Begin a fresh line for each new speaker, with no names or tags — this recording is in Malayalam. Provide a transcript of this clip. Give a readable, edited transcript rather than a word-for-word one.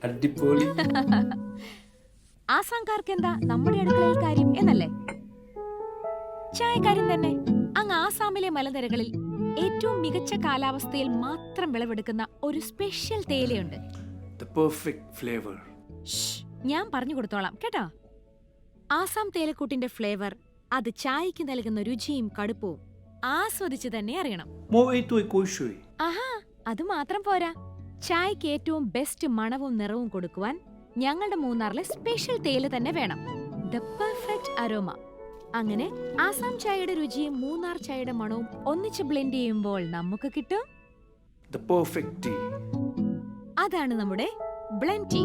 അടിപൊളി.
ആസാംകാർക്ക് എന്താ നമ്മുടെ അടുക്കളയിൽ കാര്യം എന്നല്ലേ? ചായക്കാരൻ തന്നെ. അങ്ങ് ആസാമിലെ മലനിരകളിൽ ഏറ്റവും മികച്ച കാലാവസ്ഥയിൽ മാത്രം വിളവെടുക്കുന്ന ഒരു സ്പെഷ്യൽ തേയിലയുണ്ട്.
The perfect flavor.
ഞാൻ പറഞ്ഞു കൊടുത്തോളാം കേട്ടോ. ആസാം തേയിലക്കൂട്ടിന്റെ ഫ്ലേവർ, അത് ചായക്ക് നൽകുന്ന രുചിയും കടുപ്പവും ആസ്വദിച്ച് തന്നെ അറിയണം. ആഹാ, അത് മാത്രം പോരാ. ചായക്ക് ഏറ്റവും ബെസ്റ്റ് മണവും നിറവും കൊടുക്കുവാൻ ഞങ്ങളുടെ മൂന്നാറിലെ സ്പെഷ്യൽ തേയില തന്നെ വേണം. The perfect aroma. അങ്ങനെ ആസാം ചായയുടെ രുചിയും മൂന്നാർ ചായയുടെ മണവും ഒന്നിച്ച് ബ്ലെൻഡ് ചെയ്യുമ്പോൾ നമുക്ക് കിട്ടും
The perfect tea.
അതാണ് നമ്മുടെ ബ്ലെൻഡ് ടീ.